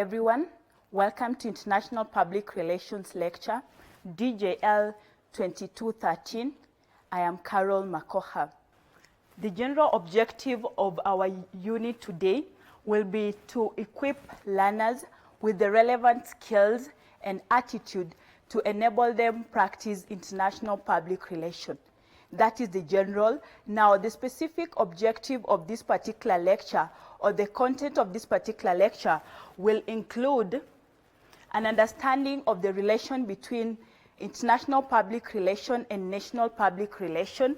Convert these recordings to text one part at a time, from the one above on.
everyone. Welcome to International Public Relations Lecture, DJL2213. I am Carol Makoha. The general objective of our unit today will be to equip learners with the relevant skills and attitude to enable them practice international public relations. That is the general. Now, the specific objective of this particular lecture or the content of this particular lecture will include an understanding of the relation between international public relation and national public relation,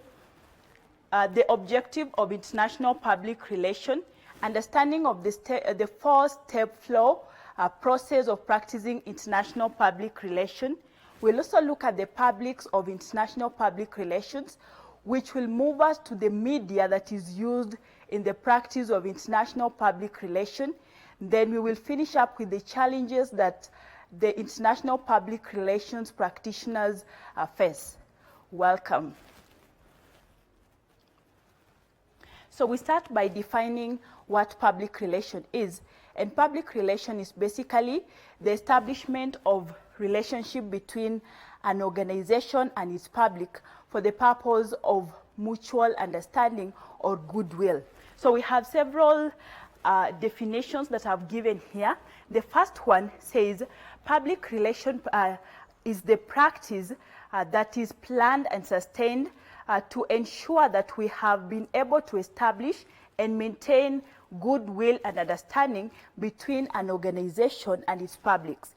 the objective of international public relation, understanding of the four-step flow process of practicing international public relation. We'll also look at the publics of international public relations, which will move us to the media that is used in the practice of international public relation. Then we will finish up with the challenges that the international public relations practitioners face. Welcome. So we start by defining what public relation is. And public relation is basically the establishment of relationship between an organization and its public for the purpose of mutual understanding or goodwill. So we have several definitions that I've given here. The first one says public relation is the practice that is planned and sustained to ensure that we have been able to establish and maintain goodwill and understanding between an organization and its publics.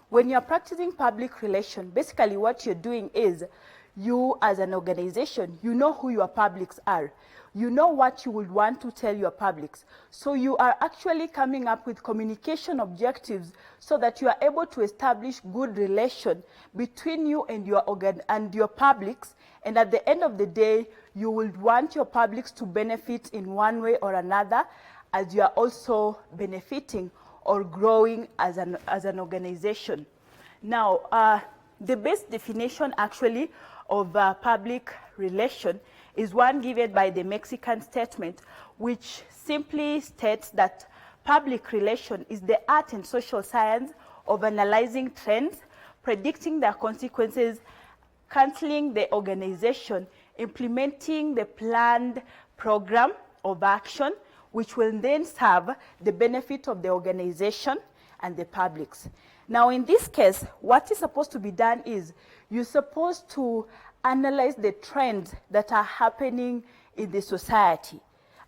When you're practicing public relation, basically what you're doing is you as an organization, you know who your publics are. You know what you would want to tell your publics. So you are actually coming up with communication objectives so that you are able to establish good relation between you and your publics. And at the end of the day, you would want your publics to benefit in one way or another, as you are also benefiting or growing as an organization. Now, the best definition actually of public relation is one given by the Mexican statement, which simply states that public relation is the art and social science of analyzing trends, predicting their consequences, counseling the organization, implementing the planned program of action, which will then serve the benefit of the organization and the publics. Now, in this case, what is supposed to be done is you're supposed to analyze the trends that are happening in the society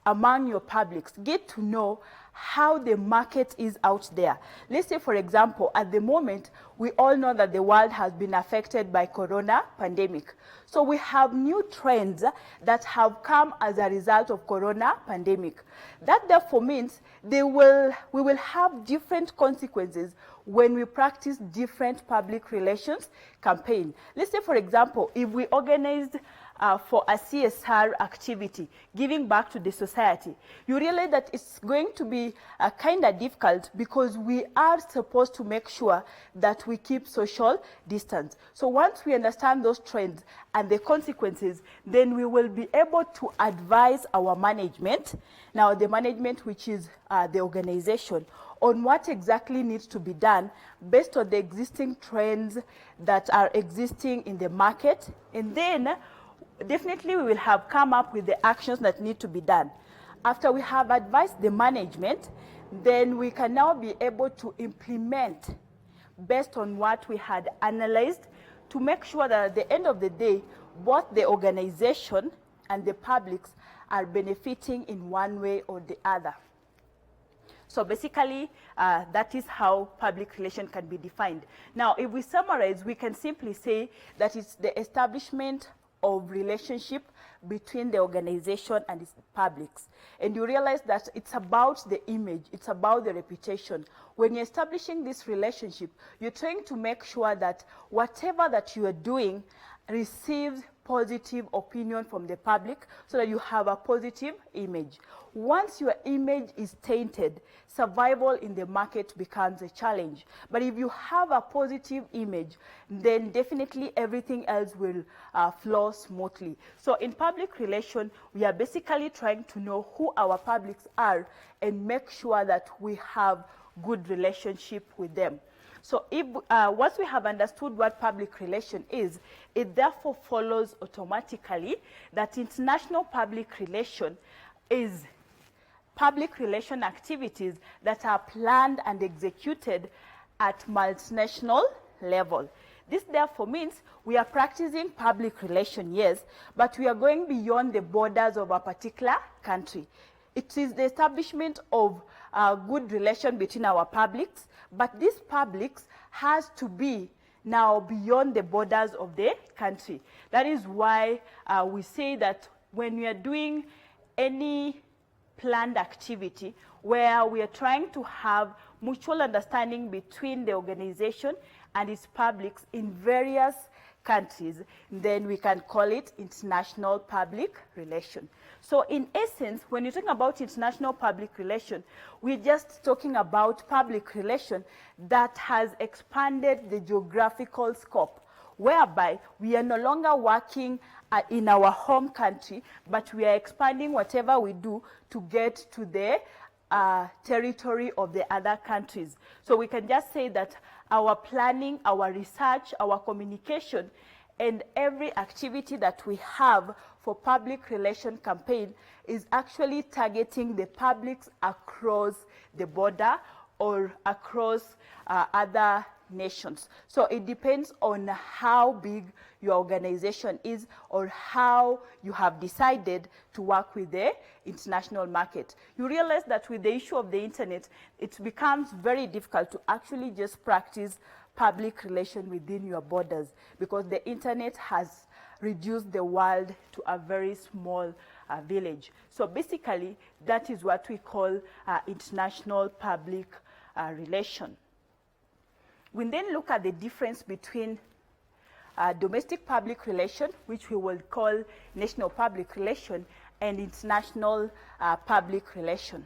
among your publics. Get to know how the market is out there. Let's say, for example, at the moment, we all know that the world has been affected by corona pandemic. So we have new trends that have come as a result of corona pandemic. That therefore means we will have different consequences when we practice different public relations campaign. Let's say, for example, if we organized for a CSR activity, giving back to the society, you realize that it's going to be kind of difficult because we are supposed to make sure that we keep social distance. So once we understand those trends and the consequences, then we will be able to advise our management, now the management which is the organization, on what exactly needs to be done based on the existing trends that are existing in the market. And then definitely we will have come up with the actions that need to be done. After we have advised the management, then we can now be able to implement based on what we had analyzed to make sure that at the end of the day, both the organization and the publics are benefiting in one way or the other. So basically, that is how public relation can be defined. Now, if we summarize, we can simply say that it's the establishment of relationship between the organization and its publics. And you realize that it's about the image, it's about the reputation. When you're establishing this relationship, you're trying to make sure that whatever that you are doing receives positive opinion from the public so that you have a positive image. Once your image is tainted, survival in the market becomes a challenge. But if you have a positive image, then definitely everything else will flow smoothly. So in public relation, we are basically trying to know who our publics are and make sure that we have good relationship with them. So if, once we have understood what public relation is, it therefore follows automatically that international public relation is public relation activities that are planned and executed at multinational level. This therefore means we are practicing public relation, yes, but we are going beyond the borders of a particular country. It is the establishment of a good relation between our publics, but this publics has to be now beyond the borders of the country. That is why we say that when we are doing any planned activity where we are trying to have mutual understanding between the organization and its publics in various countries, then we can call it international public relation. So in essence, when you're talking about international public relation, we're just talking about public relation that has expanded the geographical scope, whereby we are no longer working in our home country, but we are expanding whatever we do to get to the territory of the other countries. So we can just say that our planning, our research, our communication, and every activity that we have for public relation campaign is actually targeting the publics across the border or across other nations. So it depends on how big your organization is or how you have decided to work with the international market. You realize that with the issue of the internet, it becomes very difficult to actually just practice public relation within your borders, because the internet has reduced the world to a very small village. So basically, that is what we call international public relation. We then look at the difference between domestic public relation, which we will call national public relation, and international public relation.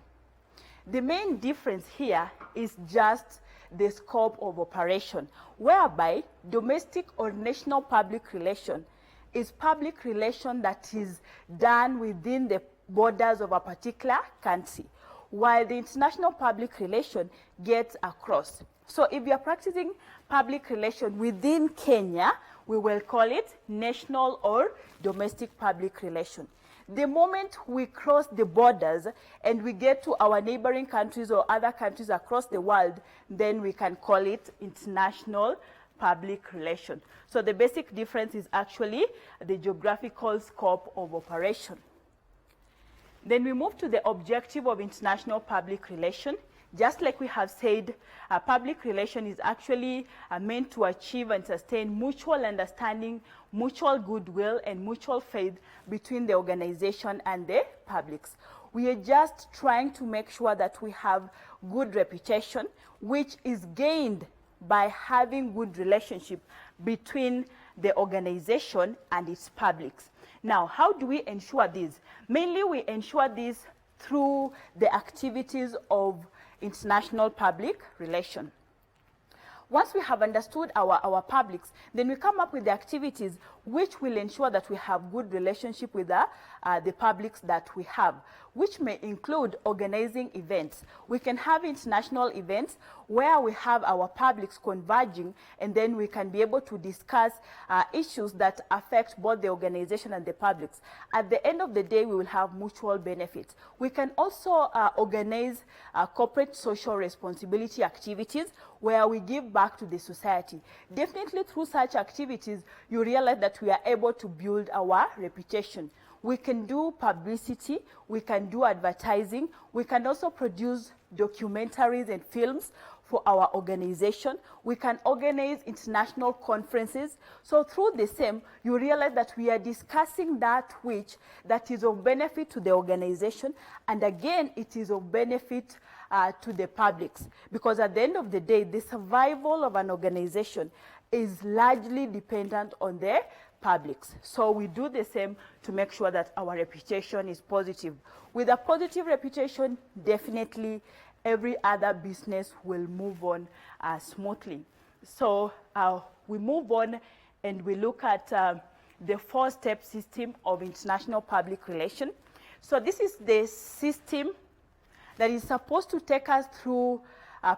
The main difference here is just the scope of operation, whereby domestic or national public relation is public relation that is done within the borders of a particular country, while the international public relation gets across. So if you are practicing public relation within Kenya, we will call it national or domestic public relation. The moment we cross the borders and we get to our neighboring countries or other countries across the world, then we can call it international public relation. So the basic difference is actually the geographical scope of operation. Then we move to the objective of international public relation. Just like we have said, public relation is actually meant to achieve and sustain mutual understanding, mutual goodwill, and mutual faith between the organization and the publics. We are just trying to make sure that we have good reputation, which is gained by having good relationship between the organization and its publics. Now, how do we ensure this? Mainly, we ensure this through the activities of international public relation. Once we have understood our publics, then we come up with the activities which will ensure that we have good relationship with the publics that we have, which may include organizing events. We can have international events where we have our publics converging, and then we can be able to discuss issues that affect both the organization and the publics. At the end of the day, we will have mutual benefits. We can also organize corporate social responsibility activities where we give back to the society. Definitely through such activities, you realize that we are able to build our reputation. We can do publicity, we can do advertising, we can also produce documentaries and films for our organization. We can organize international conferences. So through the same, you realize that we are discussing that is of benefit to the organization, and again, it is of benefit to the publics. Because at the end of the day, the survival of an organization is largely dependent on the publics. So we do the same to make sure that our reputation is positive. With a positive reputation, definitely every other business will move on smoothly. So we move on and we look at the four-step system of international public relation. So this is the system that is supposed to take us through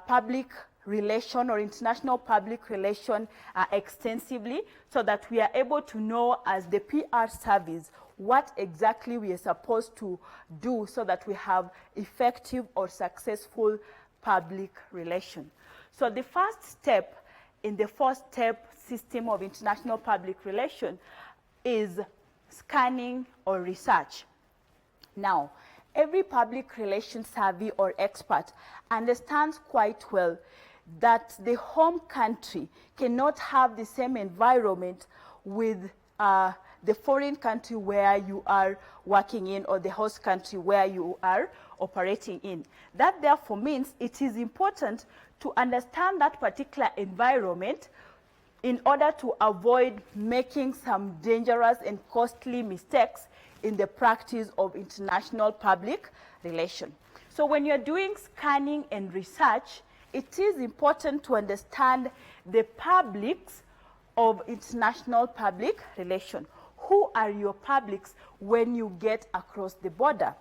public relation or international public relation extensively, so that we are able to know as the PR service what exactly we are supposed to do so that we have effective or successful public relation. So the first step in the four-step system of international public relation is scanning or research. Now, every public relations savvy or expert understands quite well that the home country cannot have the same environment with the foreign country where you are working in, or the host country where you are operating in. That therefore means it is important to understand that particular environment in order to avoid making some dangerous and costly mistakes in the practice of international public relation. So when you're doing scanning and research, it is important to understand the publics of international public relation. Who are your publics when you get across the border?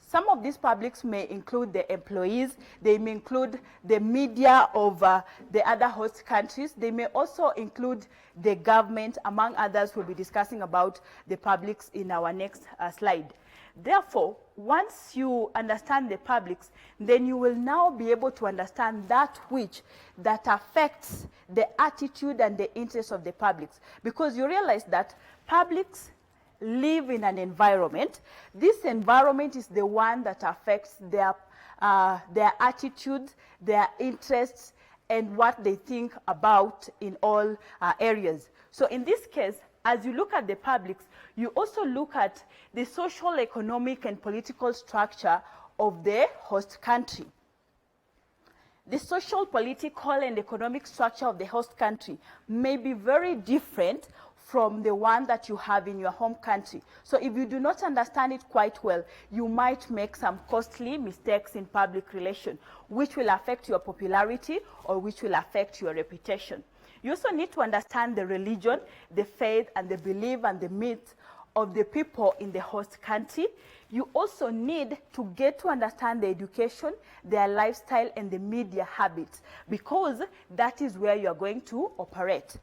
Some of these publics may include the employees, they may include the media of the other host countries, they may also include the government, among others. We'll be discussing about the publics in our next slide. Therefore, once you understand the publics, then you will now be able to understand that affects the attitude and the interests of the publics, because you realize that publics live in an environment. This environment is the one that affects their attitudes, their interests, and what they think about in all areas. So in this case, as you look at the publics, you also look at the social, economic, and political structure of the host country. The social, political, and economic structure of the host country may be very different from the one that you have in your home country. So if you do not understand it quite well, you might make some costly mistakes in public relation, which will affect your popularity or which will affect your reputation. You also need to understand the religion, the faith, and the belief and the myth of the people in the host country. You also need to get to understand the education, their lifestyle, and the media habits, because that is where you are going to operate.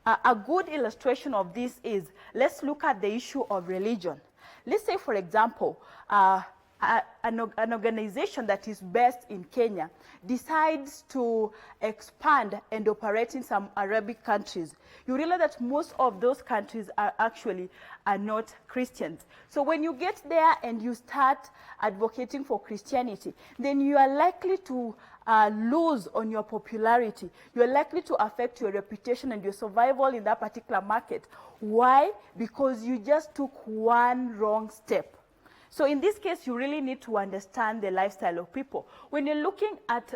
A good illustration of this is, let's look at the issue of religion. Let's say, for example, an organization that is based in Kenya decides to expand and operate in some Arabic countries. You realize that most of those countries are not Christians. So when you get there and you start advocating for Christianity, then you are likely to lose on your popularity. You're likely to affect your reputation and your survival in that particular market. Why? Because you just took one wrong step. So in this case, you really need to understand the lifestyle of people. When you're looking at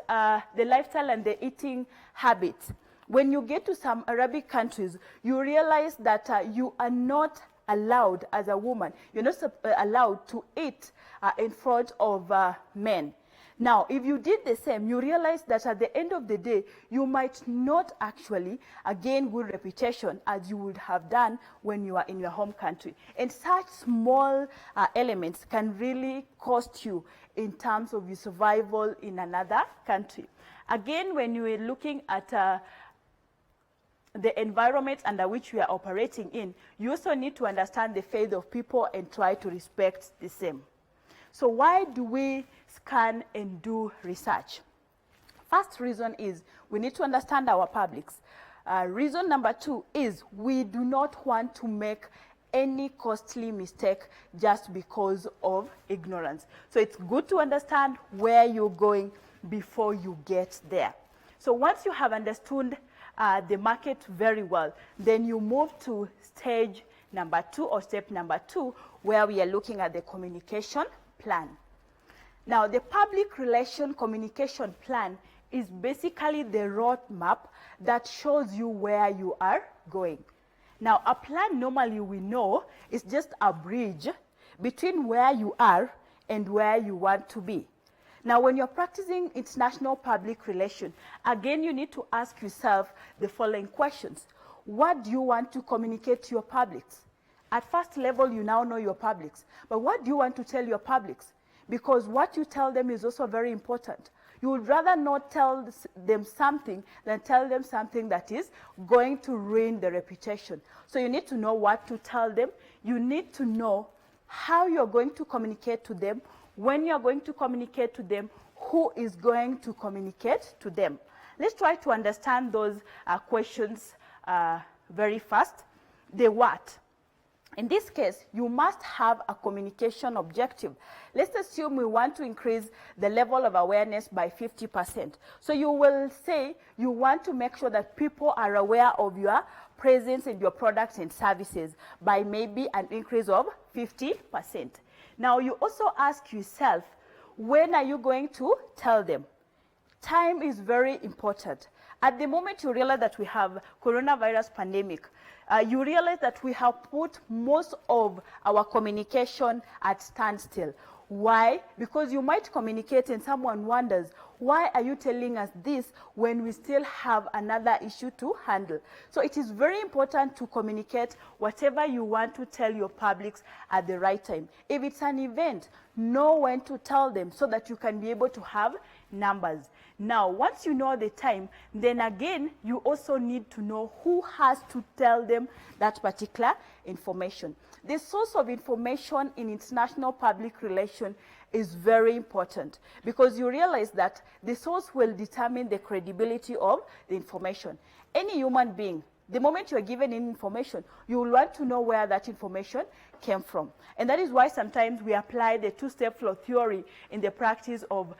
the lifestyle and the eating habits, when you get to some Arabic countries, you realize that you are not allowed as a woman, you're not allowed to eat in front of men. Now, if you did the same, you realize that at the end of the day, you might not actually gain good reputation as you would have done when you are in your home country. And such small elements can really cost you in terms of your survival in another country. Again, when you are looking at the environment under which we are operating in, you also need to understand the faith of people and try to respect the same. So why do we scan and do research? First reason is we need to understand our publics. Reason number two is we do not want to make any costly mistake just because of ignorance. So it's good to understand where you're going before you get there. So once you have understood the market very well, then you move to stage number two, or step number two, where we are looking at the communication plan. Now, the public relation communication plan is basically the roadmap that shows you where you are going. Now, a plan normally we know is just a bridge between where you are and where you want to be. Now, when you're practicing international public relation, again, you need to ask yourself the following questions. What do you want to communicate to your publics? At first level, you now know your publics, but what do you want to tell your publics? Because what you tell them is also very important. You would rather not tell them something than tell them something that is going to ruin the reputation. So you need to know what to tell them. You need to know how you're going to communicate to them, when you're going to communicate to them, who is going to communicate to them. Let's try to understand those questions very fast. The what. In this case, you must have a communication objective. Let's assume we want to increase the level of awareness by 50%. So you will say you want to make sure that people are aware of your presence and your products and services by maybe an increase of 50%. Now you also ask yourself, when are you going to tell them? Time is very important. At the moment you realize that we have coronavirus pandemic, you realize that we have put most of our communication at standstill. Why? Because you might communicate and someone wonders, why are you telling us this when we still have another issue to handle? So it is very important to communicate whatever you want to tell your publics at the right time. If it's an event, know when to tell them so that you can be able to have numbers. Now, once you know the time, then again, you also need to know who has to tell them that particular information. The source of information in international public relations is very important because you realize that the source will determine the credibility of the information. Any human being, the moment you are given information, you will want to know where that information came from. And that is why sometimes we apply the two-step flow theory in the practice of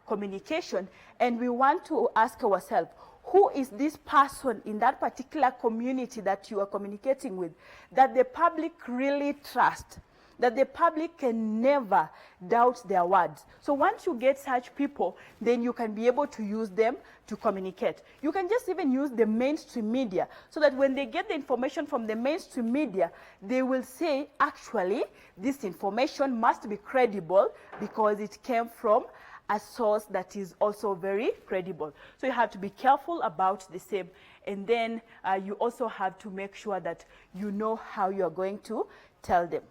communication, and we want to ask ourselves, who is this person in that particular community that you are communicating with that the public really trusts, that the public can never doubt their words? So once you get such people, then you can be able to use them to communicate. You can just even use the mainstream media so that when they get the information from the mainstream media, they will say, actually, this information must be credible because it came from a source that is also very credible. So you have to be careful about the same. And then you also have to make sure that you know how you're going to tell them,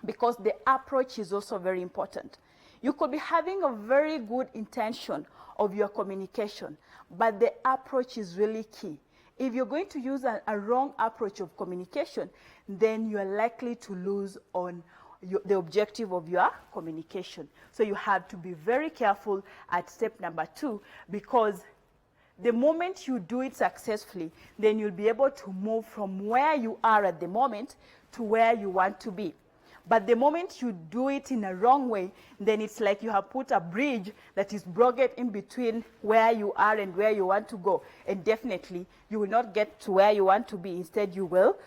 because the approach is also very important. You could be having a very good intention of your communication, but the approach is really key. If you're going to use a wrong approach of communication, then you're likely to lose on the objective of your communication. So you have to be very careful at step number 2, because the moment you do it successfully, then you'll be able to move from where you are at the moment to where you want to be. But the moment you do it in a wrong way, then it's like you have put a bridge that is broken in between where you are and where you want to go. And definitely, you will not get to where you want to be. Instead, you will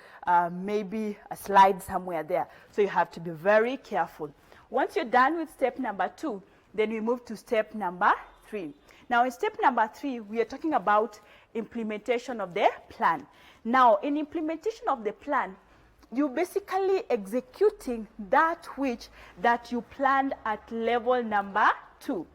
maybe slide somewhere there. So you have to be very careful. Once you're done with step number 2, then we move to step number 3. Now, in step number 3, we are talking about implementation of the plan. Now, in implementation of the plan, you're basically executing that you planned at level number 2.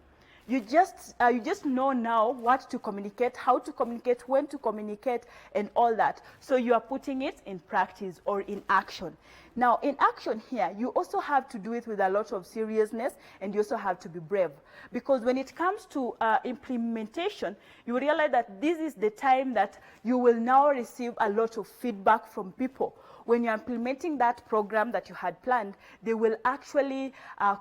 You just know now what to communicate, how to communicate, when to communicate, and all that. So you are putting it in practice or in action. Now, in action here, you also have to do it with a lot of seriousness, and you also have to be brave. Because when it comes to implementation, you realize that this is the time that you will now receive a lot of feedback from people. When you're implementing that program that you had planned, they will actually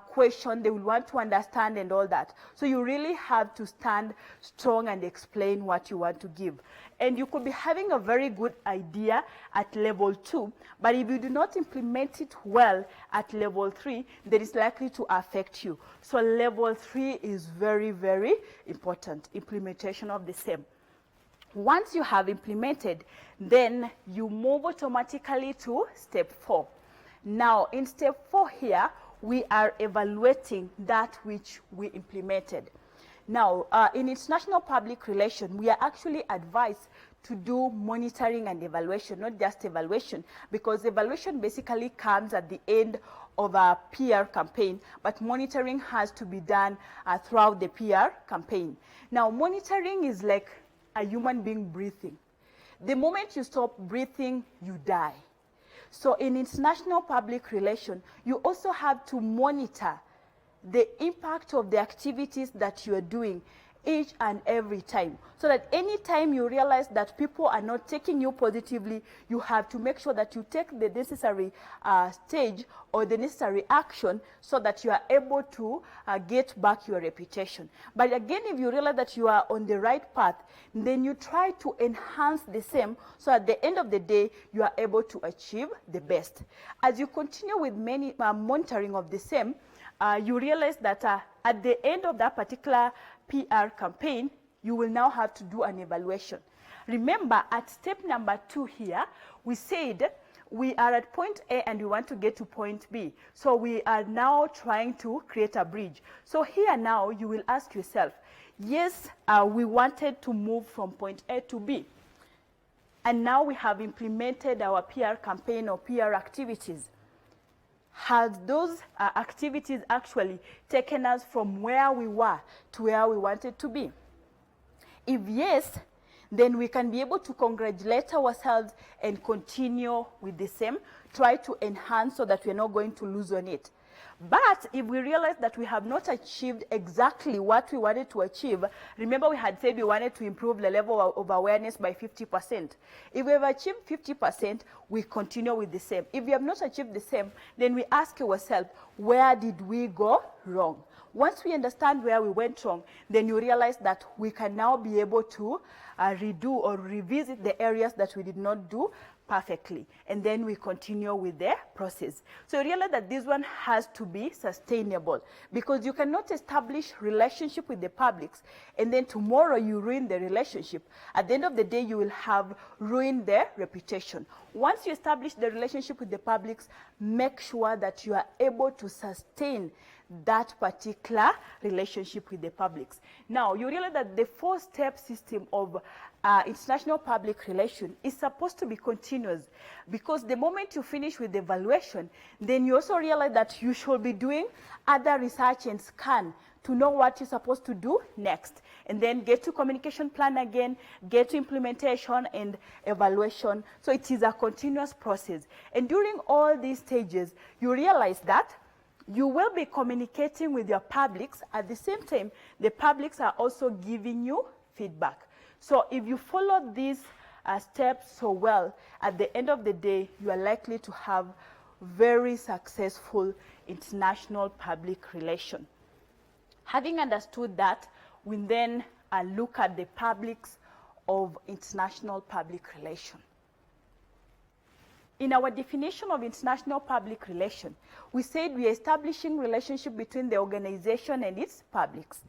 question, they will want to understand and all that. So you really have to stand strong and explain what you want to give. And you could be having a very good idea at level 2, but if you do not implement it well at level 3, then it's likely to affect you. So level 3 is very, very important, implementation of the same. Once you have implemented, then you move automatically to step 4. Now, in step 4 here, we are evaluating that which we implemented. Now, in international public relations, we are actually advised to do monitoring and evaluation, not just evaluation, because evaluation basically comes at the end of a PR campaign, but monitoring has to be done throughout the PR campaign. Now, monitoring is like a human being breathing. The moment you stop breathing, you die. So in international public relations, you also have to monitor the impact of the activities that you are doing each and every time, so that any time you realize that people are not taking you positively, you have to make sure that you take the necessary stage or the necessary action so that you are able to get back your reputation. But again, if you realize that you are on the right path, then you try to enhance the same, so at the end of the day, you are able to achieve the best. As you continue with many monitoring of the same, you realize that at the end of that particular PR campaign, you will now have to do an evaluation. Remember, at step number 2 here, we said we are at point A and we want to get to point B. So we are now trying to create a bridge. So here now, you will ask yourself, yes, we wanted to move from point A to B. And now we have implemented our PR campaign or PR activities. Has those activities actually taken us from where we were to where we wanted to be? If yes, then we can be able to congratulate ourselves and continue with the same, try to enhance so that we're not going to lose on it. But if we realize that we have not achieved exactly what we wanted to achieve, remember we had said we wanted to improve the level of awareness by 50%. If we have achieved 50%, we continue with the same. If we have not achieved the same, then we ask ourselves, where did we go wrong? Once we understand where we went wrong, then you realize that we can now be able to redo or revisit the areas that we did not do perfectly, and then we continue with the process. So you realize that this one has to be sustainable, because you cannot establish relationship with the publics and then tomorrow you ruin the relationship. At the end of the day, you will have ruined their reputation. Once you establish the relationship with the publics, make sure that you are able to sustain that particular relationship with the publics. Now, you realize that the 4-step system of international public relation is supposed to be continuous, because the moment you finish with the evaluation, then you also realize that you should be doing other research and scan to know what you're supposed to do next, and then get to communication plan again, get to implementation and evaluation. So it is a continuous process. And during all these stages, you realize that you will be communicating with your publics. At the same time, the publics are also giving you feedback. So if you follow these steps so well, at the end of the day, you are likely to have very successful international public relation. Having understood that, we then look at the publics of international public relation. In our definition of international public relation, we said we are establishing relationship between the organization and its publics.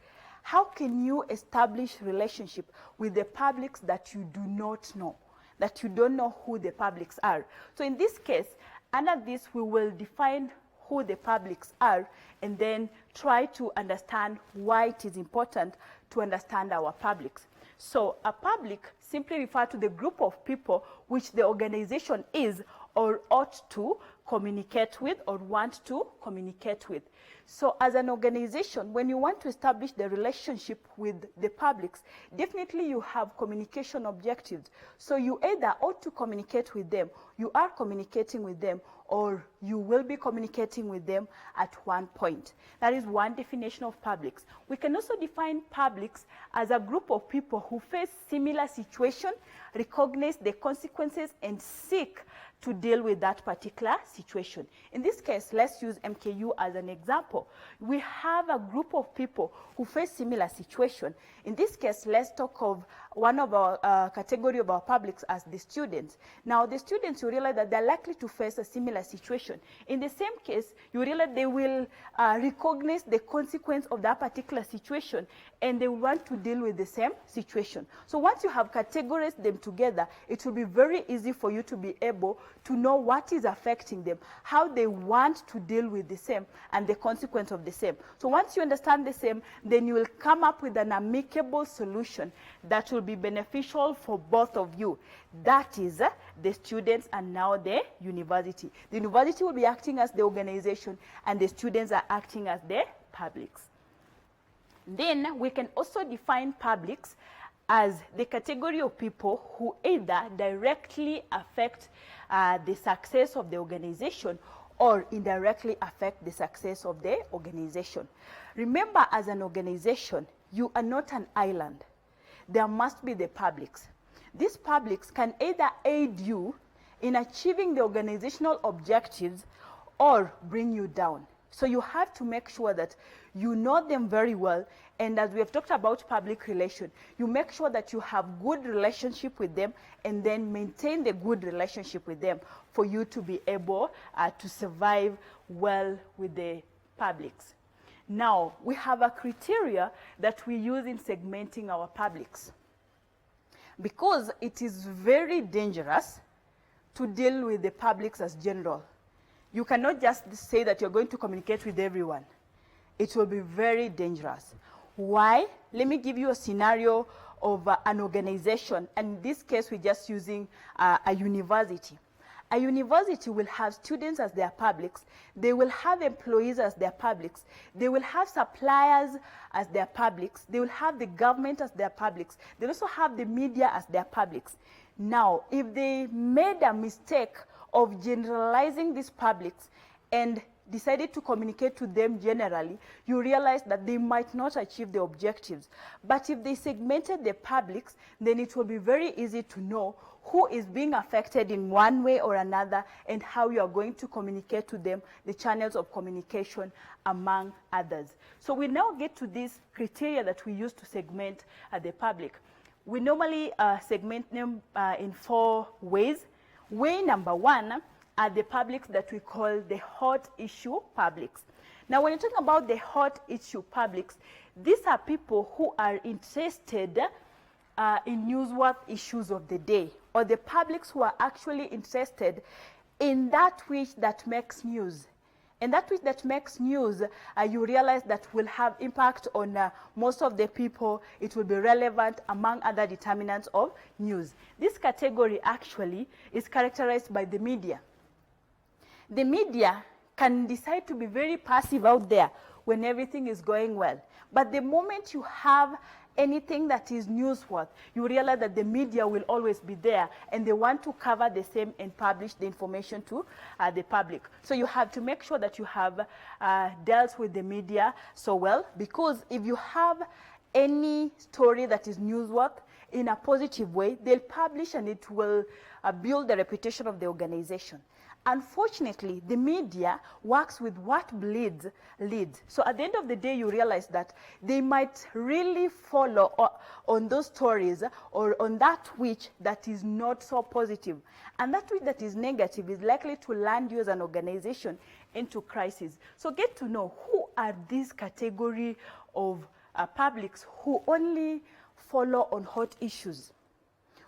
How can you establish relationship with the publics that you do not know, that you don't know who the publics are? So in this case, under this, we will define who the publics are and then try to understand why it is important to understand our publics. So a public simply refers to the group of people which the organization is or ought to communicate with or want to communicate with. So as an organization, when you want to establish the relationship with the publics, definitely you have communication objectives. So you either ought to communicate with them, you are communicating with them, or you will be communicating with them at one point. That is one definition of publics. We can also define publics as a group of people who face similar situation, recognize the consequences, and seek to deal with that particular situation. In this case, let's use MKU as an example. We have a group of people who face similar situation. In this case, let's talk of one of our category of our publics as the students. Now, the students, you realize that they're likely to face a similar situation. In the same case, you realize they will recognize the consequence of that particular situation, and they want to deal with the same situation. So once you have categorized them together, it will be very easy for you to be able to know what is affecting them, how they want to deal with the same, and the consequence of the same. So once you understand the same, then you will come up with an amicable solution that will be beneficial for both of you. That is the students and now the university. The university will be acting as the organization, and the students are acting as the publics. Then we can also define publics as the category of people who either directly affect the success of the organization or indirectly affect the success of the organization. Remember, as an organization, you are not an island. There must be the publics. These publics can either aid you in achieving the organizational objectives or bring you down. So you have to make sure that you know them very well, and as we have talked about public relations, you make sure that you have good relationship with them and then maintain the good relationship with them for you to be able to survive well with the publics. Now, we have a criteria that we use in segmenting our publics, because it is very dangerous to deal with the publics as general. You cannot just say that you're going to communicate with everyone. It will be very dangerous. Why? Let me give you a scenario of an organization. And in this case, we're just using a university. A university will have students as their publics. They will have employees as their publics. They will have suppliers as their publics. They will have the government as their publics. They also have the media as their publics. Now, if they made a mistake of generalizing these publics and decided to communicate to them generally, you realize that they might not achieve the objectives. But if they segmented the publics, then it will be very easy to know who is being affected in one way or another and how you are going to communicate to them, the channels of communication, among others. So we now get to these criteria that we use to segment the public. We normally segment them in 4 ways. Way number 1 are the publics that we call the hot issue publics. Now, when you're talking about the hot issue publics, these are people who are interested in newsworthy issues of the day, or the publics who are actually interested in that which that makes news. And that which that makes news, you realize that will have impact on most of the people. It will be relevant among other determinants of news. This category actually is characterized by the media. The media can decide to be very passive out there when everything is going well. But the moment you have anything that is newsworthy, you realize that the media will always be there, and they want to cover the same and publish the information to the public. So you have to make sure that you have dealt with the media so well, because if you have any story that is newsworthy in a positive way, they'll publish, and it will build the reputation of the organization. Unfortunately, the media works with what leads. So at the end of the day, you realize that they might really follow on those stories or on that which that is not so positive. And that which that is negative is likely to land you as an organization into crisis. So get to know who are these category of publics who only follow on hot issues.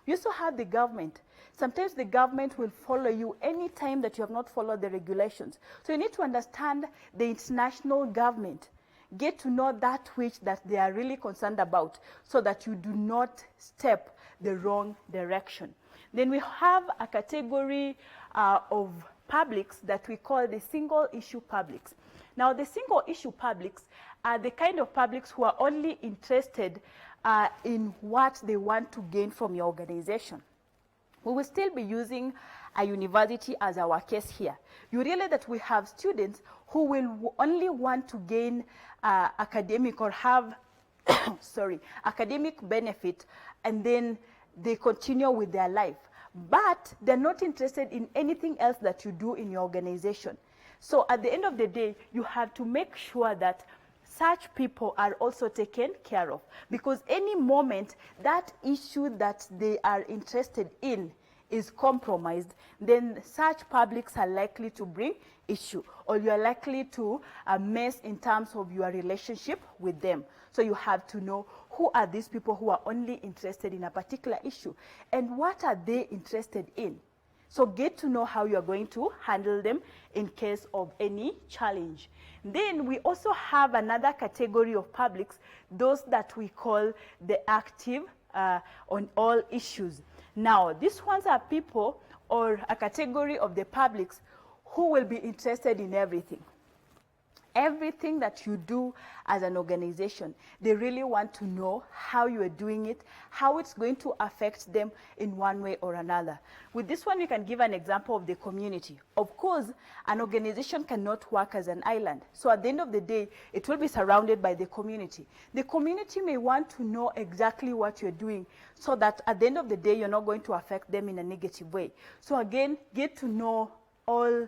We also have the government. Sometimes the government will follow you any time that you have not followed the regulations. So you need to understand the international government. Get to know that which that they are really concerned about, so that you do not step the wrong direction. Then we have a category of publics that we call the single issue publics. Now, the single issue publics are the kind of publics who are only interested in what they want to gain from your organization. We will still be using a university as our case here. You realize that we have students who will only want to gain academic or have, academic benefit, and then they continue with their life. But they're not interested in anything else that you do in your organization. So at the end of the day, you have to make sure that such people are also taken care of, because any moment that issue that they are interested in is compromised, then such publics are likely to bring issue, or you are likely to mess in terms of your relationship with them. So you have to know who are these people who are only interested in a particular issue, and what are they interested in. So get to know how you are going to handle them in case of any challenge. Then we also have another category of publics, those that we call the active on all issues. Now, these ones are people or a category of the publics who will be interested in everything. Everything that you do as an organization, they really want to know how you are doing it, how it's going to affect them in one way or another. With this one, we can give an example of the community. Of course, an organization cannot work as an island. So at the end of the day, it will be surrounded by the community. The community may want to know exactly what you're doing so that at the end of the day, you're not going to affect them in a negative way. So again, get to know all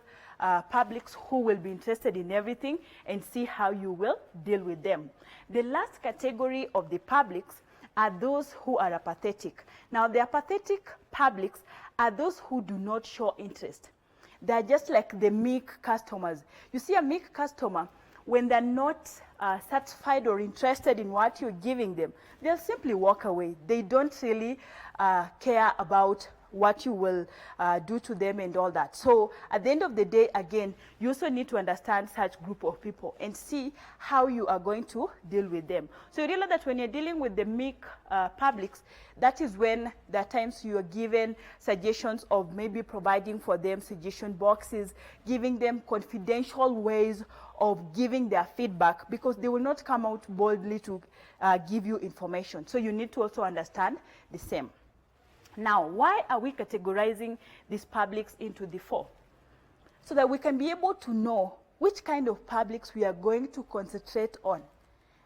publics who will be interested in everything and see how you will deal with them. The last category of the publics are those who are apathetic. Now, the apathetic publics are those who do not show interest. They're just like the meek customers. You see, a meek customer, when they're not satisfied or interested in what you're giving them, they'll simply walk away. They don't really care about what you will do to them and all that. So at the end of the day, again, you also need to understand such group of people and see how you are going to deal with them. So you realize that when you're dealing with the meek publics, that is when there are times you are given suggestions of maybe providing for them suggestion boxes, giving them confidential ways of giving their feedback, because they will not come out boldly to give you information. So you need to also understand the same. Now, why are we categorizing these publics into the four? So that we can be able to know which kind of publics we are going to concentrate on.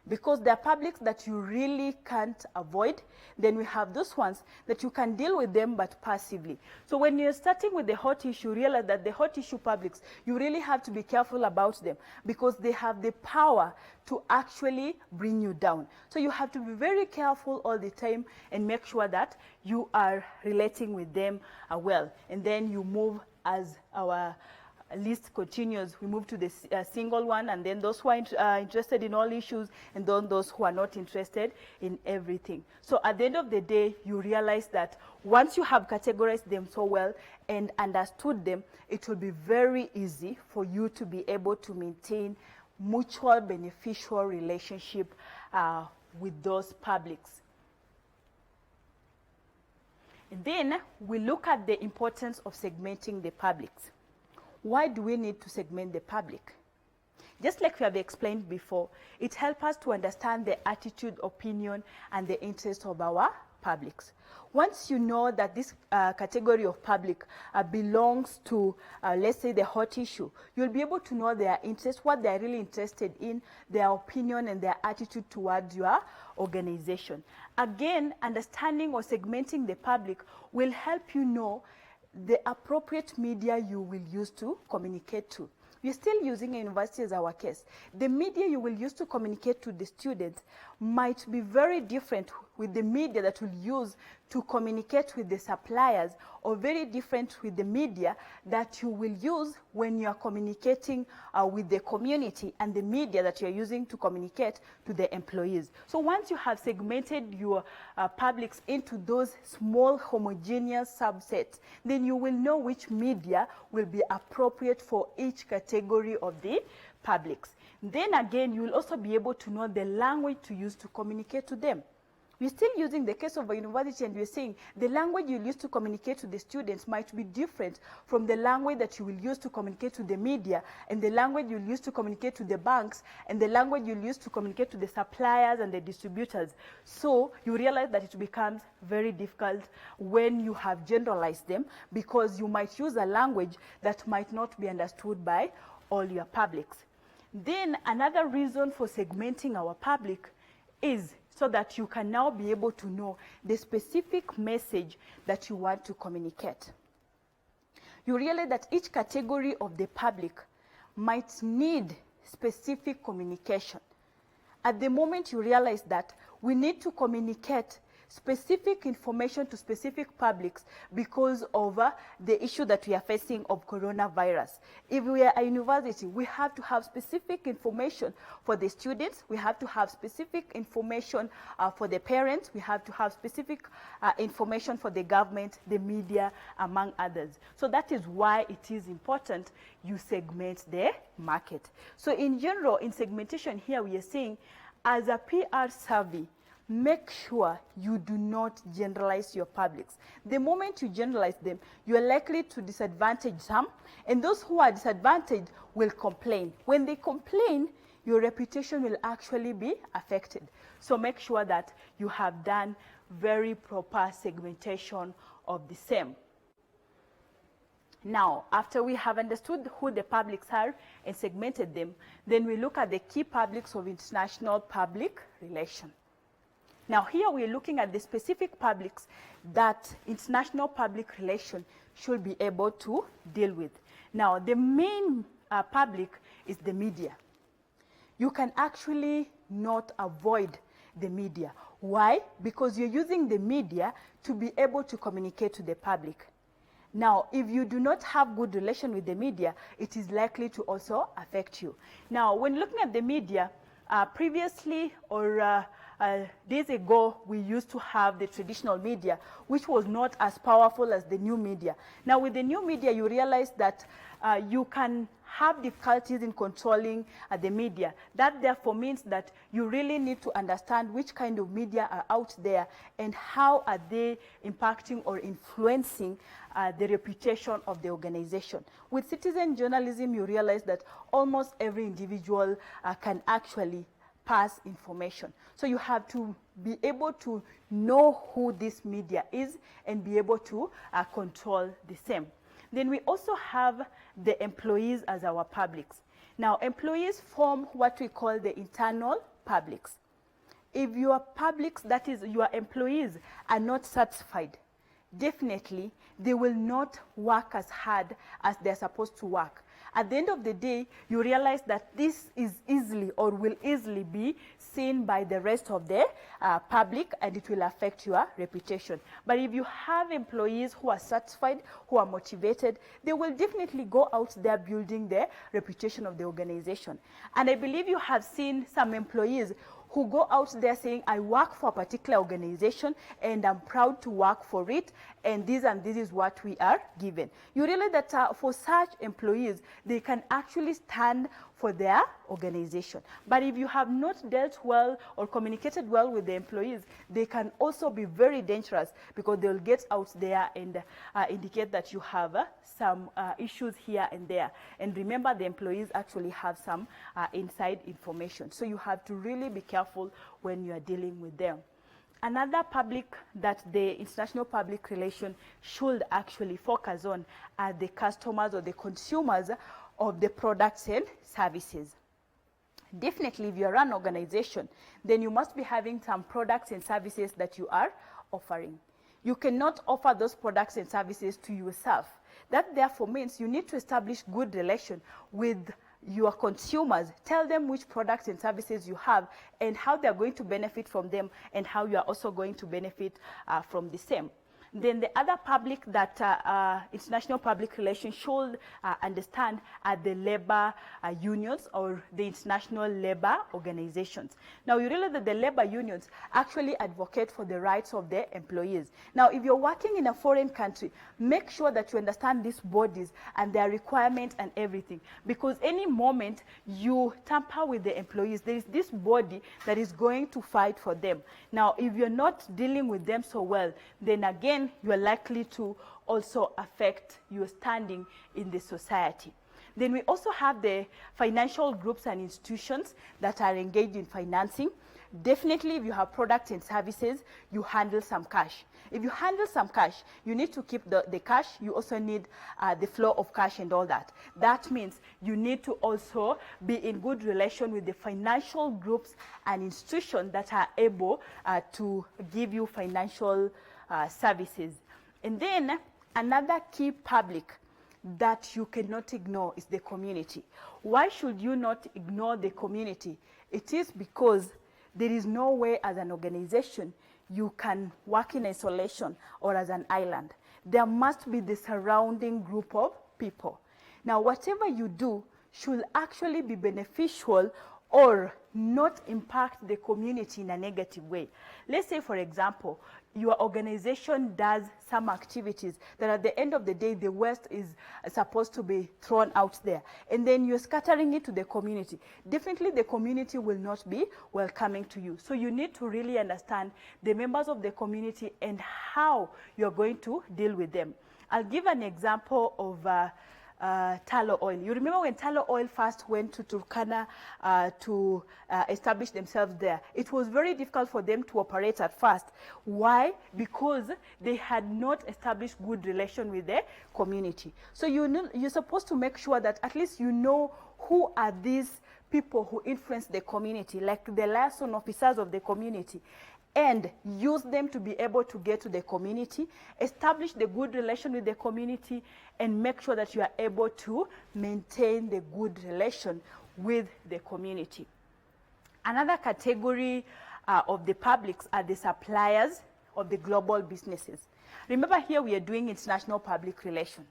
Because there are publics that you really can't avoid. Then we have those ones that you can deal with them but passively. So when you're starting with the hot issue, realize that the hot issue publics, you really have to be careful about them because they have the power to actually bring you down. So you have to be very careful all the time and make sure that you are relating with them well. And then you move as our list continues. We move to the single one, and then those who are interested in all issues, and then those who are not interested in everything. So at the end of the day, you realize that once you have categorized them so well and understood them, it will be very easy for you to be able to maintain mutual beneficial relationship with those publics. And then we look at the importance of segmenting the publics. Why do we need to segment the public? Just like we have explained before, it helps us to understand the attitude, opinion, and the interest of our publics. Once you know that this category of public belongs to, let's say, the hot issue, you'll be able to know their interest, what they're really interested in, their opinion, and their attitude towards your organization. Again, understanding or segmenting the public will help you know the appropriate media you will use to communicate to. We're still using a university as our case. The media you will use to communicate to the students might be very different with the media that we'll use to communicate with the suppliers, or very different with the media that you will use when you are communicating with the community, and the media that you're using to communicate to the employees. So once you have segmented your publics into those small homogeneous subsets, then you will know which media will be appropriate for each category of the publics. Then again, you will also be able to know the language to use to communicate to them. We're still using the case of a university, and we're saying the language you'll use to communicate to the students might be different from the language that you will use to communicate to the media, and the language you'll use to communicate to the banks, and the language you'll use to communicate to the suppliers and the distributors. So you realize that it becomes very difficult when you have generalized them, because you might use a language that might not be understood by all your publics. Then another reason for segmenting our public is so that you can now be able to know the specific message that you want to communicate. You realize that each category of the public might need specific communication. At the moment you realize that we need to communicate specific information to specific publics because of the issue that we are facing of coronavirus. If we are a university, we have to have specific information for the students, we have to have specific information for the parents, we have to have specific information for the government, the media, among others. So that is why it is important you segment the market. So in general, in segmentation here, we are saying as a PR survey, make sure you do not generalize your publics. The moment you generalize them, you are likely to disadvantage some, and those who are disadvantaged will complain. When they complain, your reputation will actually be affected. So make sure that you have done very proper segmentation of the same. Now, after we have understood who the publics are and segmented them, then we look at the key publics of international public relations. Now, here we're looking at the specific publics that international public relations should be able to deal with. Now, the main public is the media. You can actually not avoid the media. Why? Because you're using the media to be able to communicate to the public. Now, if you do not have good relation with the media, it is likely to also affect you. Now, when looking at the media, previously or days ago, we used to have the traditional media, which was not as powerful as the new media. Now, with the new media, you realize that you can have difficulties in controlling the media. That therefore means that you really need to understand which kind of media are out there and how are they impacting or influencing the reputation of the organization. With citizen journalism, you realize that almost every individual can actually pass information. So you have to be able to know who this media is and be able to control the same. Then we also have the employees as our publics. Now, employees form what we call the internal publics. If your publics, that is your employees, are not satisfied, definitely they will not work as hard as they're supposed to work. At the end of the day, you realize that this is easily or will easily be seen by the rest of the public, and it will affect your reputation. But if you have employees who are satisfied, who are motivated, they will definitely go out there building the reputation of the organization. And I believe you have seen some employees who go out there saying, I work for a particular organization and I'm proud to work for it, and this is what we are given. You realize that for such employees, they can actually stand for their organization. But if you have not dealt well or communicated well with the employees, they can also be very dangerous because they'll get out there and indicate that you have some issues here and there. And remember, the employees actually have some inside information. So you have to really be careful when you are dealing with them. Another public that the international public relation should actually focus on are the customers or the consumers of the products and services. Definitely, if you're an organization, then you must be having some products and services that you are offering. You cannot offer those products and services to yourself. That therefore means you need to establish good relation with your consumers. Tell them which products and services you have and how they're going to benefit from them and how you are also going to benefit from the same. Then the other public that international public relations should understand are the labor unions or the international labor organizations. Now, you realize that the labor unions actually advocate for the rights of their employees. Now, if you're working in a foreign country, make sure that you understand these bodies and their requirements and everything, because any moment you tamper with the employees, there is this body that is going to fight for them. Now, if you're not dealing with them so well, then again, you are likely to also affect your standing in the society. Then we also have the financial groups and institutions that are engaged in financing. Definitely, if you have products and services, you handle some cash. If you handle some cash, you need to keep the cash. You also need the flow of cash and all that. That means you need to also be in good relation with the financial groups and institutions that are able to give you financial services. And then another key public that you cannot ignore is the community. Why should you not ignore the community? It is because there is no way as an organization you can work in isolation or as an island. There must be the surrounding group of people. Now, whatever you do should actually be beneficial or not impact the community in a negative way. Let's say, for example, your organization does some activities that at the end of the day, the waste is supposed to be thrown out there. And then you're scattering it to the community. Definitely the community will not be welcoming to you. So you need to really understand the members of the community and how you're going to deal with them. I'll give an example of tallow oil. You remember when tallow oil first went to Turkana to establish themselves there, it was very difficult for them to operate at first. Why? Because they had not established good relation with the community. So you're supposed to make sure that at least you know who are these people who influence the community, like the liaison officers of the community, and use them to be able to get to the community, establish the good relation with the community, and make sure that you are able to maintain the good relation with the community. Another category of the publics are the suppliers of the global businesses. Remember, here we are doing international public relation.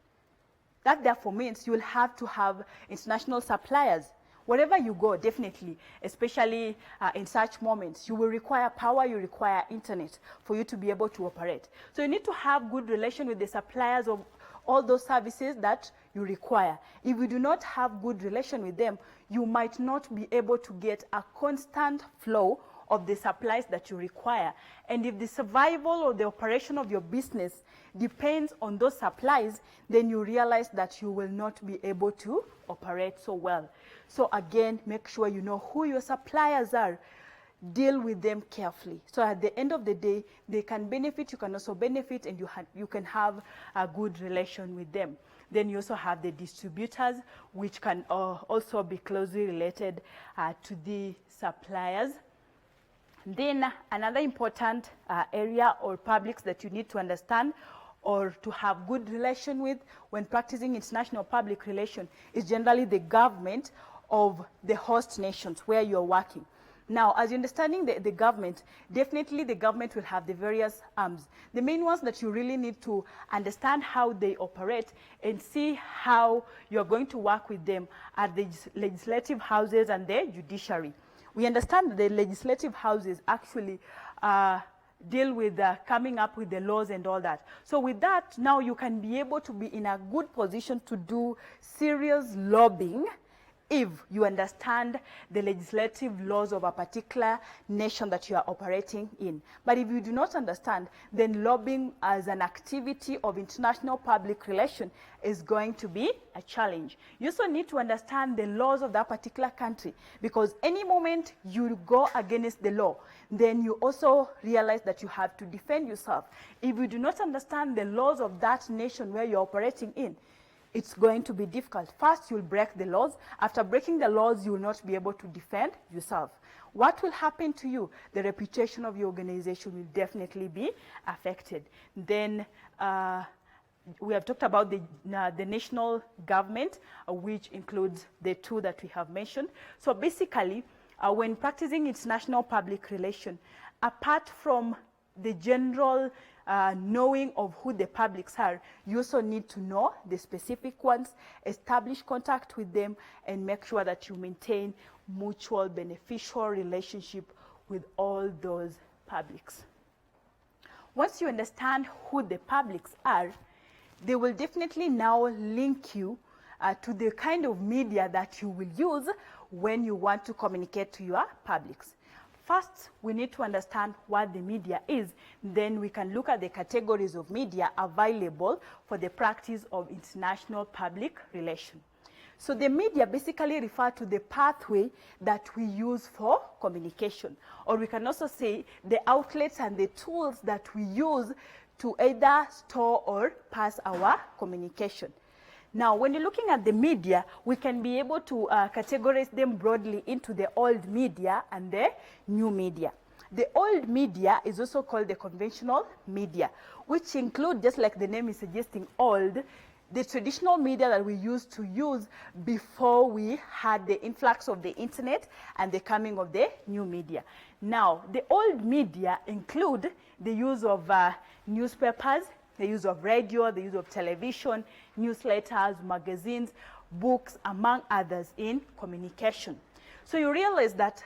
That therefore means you will have to have international suppliers. Wherever you go, definitely, especially in such moments, you will require power, you require internet for you to be able to operate. So you need to have good relation with the suppliers of all those services that you require. If you do not have good relation with them, you might not be able to get a constant flow of the supplies that you require. And if the survival or the operation of your business depends on those supplies, then you realize that you will not be able to operate so well. So again, make sure you know who your suppliers are. Deal with them carefully. So at the end of the day, they can benefit, you can also benefit, and you can have a good relation with them. Then you also have the distributors, which can also be closely related to the suppliers. Then another important area or publics that you need to understand or to have good relation with when practicing international public relation is generally the government of the host nations where you're working. Now, as you're understanding the government, definitely the government will have the various arms. The main ones that you really need to understand how they operate and see how you're going to work with them are the legislative houses and the judiciary. We understand that the legislative houses actually deal with coming up with the laws and all that. So with that, now you can be able to be in a good position to do serious lobbying if you understand the legislative laws of a particular nation that you are operating in. But if you do not understand, then lobbying as an activity of international public relation is going to be a challenge. You also need to understand the laws of that particular country, because any moment you go against the law, then you also realize that you have to defend yourself. If you do not understand the laws of that nation where you're operating in, it's going to be difficult. First, you'll break the laws. After breaking the laws, you will not be able to defend yourself. What will happen to you? The reputation of your organization will definitely be affected. Then we have talked about the national government, which includes the two that we have mentioned. So basically, when practicing international public relation, apart from the general knowing of who the publics are, you also need to know the specific ones, establish contact with them, and make sure that you maintain mutual beneficial relationship with all those publics. Once you understand who the publics are, they will definitely now link you to the kind of media that you will use when you want to communicate to your publics. First, we need to understand what the media is. Then we can look at the categories of media available for the practice of international public relation. So the media basically refer to the pathway that we use for communication. Or we can also say the outlets and the tools that we use to either store or pass our communication. Now, when you're looking at the media, we can be able to categorize them broadly into the old media and the new media. The old media is also called the conventional media, which include, just like the name is suggesting, old, the traditional media that we used to use before we had the influx of the internet and the coming of the new media. Now, the old media include the use of newspapers, the use of radio, the use of television, newsletters, magazines, books, among others in communication. So you realize that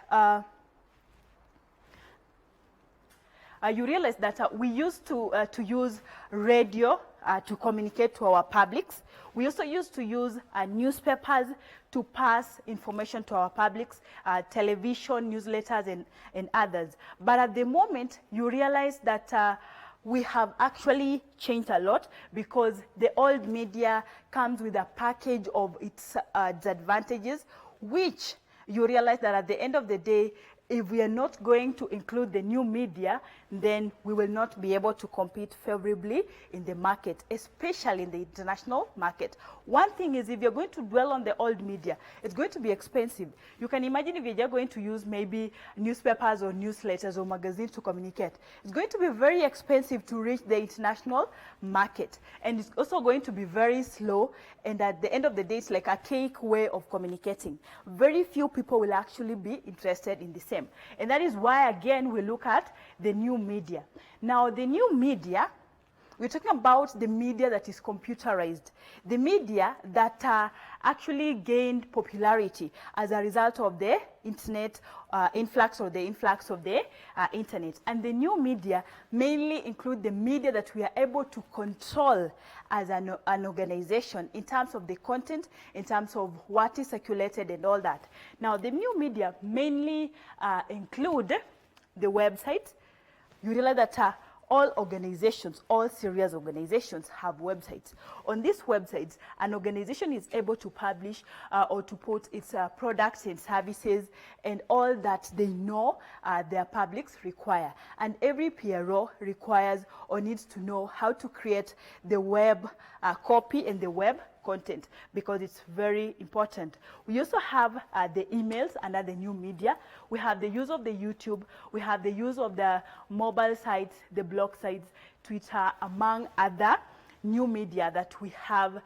we used to use radio to communicate to our publics. We also used to use newspapers to pass information to our publics, television, newsletters, and others. But at the moment, you realize that we have actually changed a lot, because the old media comes with a package of its advantages, which you realize that at the end of the day, if we are not going to include the new media, then we will not be able to compete favorably in the market, especially in the international market. One thing is, if you're going to dwell on the old media, it's going to be expensive. You can imagine if you're just going to use maybe newspapers or newsletters or magazines to communicate. It's going to be very expensive to reach the international market. And it's also going to be very slow. And at the end of the day, it's like a cake way of communicating. Very few people will actually be interested in the same. And that is why, again, we look at the new media. Now, the new media, we're talking about the media that is computerized, the media that actually gained popularity as a result of the internet influx, or the influx of the internet. And the new media mainly include the media that we are able to control as an organization, in terms of the content, in terms of what is circulated and all that. Now, the new media mainly include the website. You realize that all organizations, all serious organizations have websites. On these websites, an organization is able to publish or to put its products and services and all that they know their publics require. And every PRO requires or needs to know how to create the web copy and the web content, because it's very important. We also have the emails under the new media. We have the use of the YouTube. We have the use of the mobile sites, the blog sites, Twitter, among other new media that we have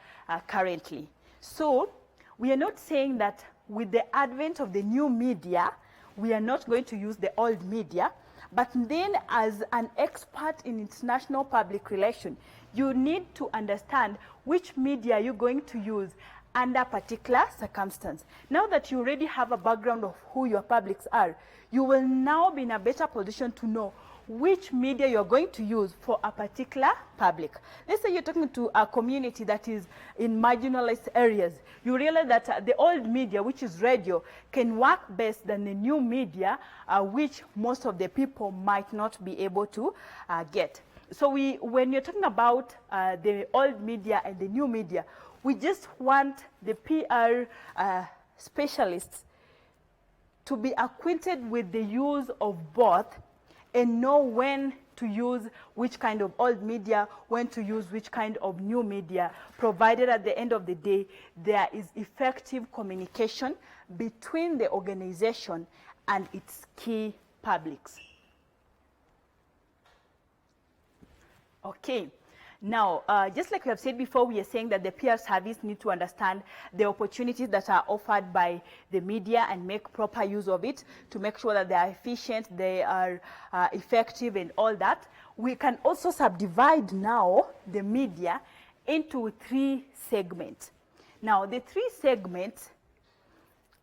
currently. So we are not saying that with the advent of the new media, we are not going to use the old media. But then, as an expert in international public relations, you need to understand which media you're going to use under particular circumstance. Now that you already have a background of who your publics are, you will now be in a better position to know which media you're going to use for a particular public. Let's say you're talking to a community that is in marginalized areas. You realize that the old media, which is radio, can work best than the new media, which most of the people might not be able to get. So when you're talking about the old media and the new media, we just want the PR specialists to be acquainted with the use of both and know when to use which kind of old media, when to use which kind of new media, provided at the end of the day there is effective communication between the organization and its key publics. Okay. Now, just like we have said before, we are saying that the PR service need to understand the opportunities that are offered by the media and make proper use of it to make sure that they are efficient, they are effective and all that. We can also subdivide now the media into 3 segments. Now, the 3 segments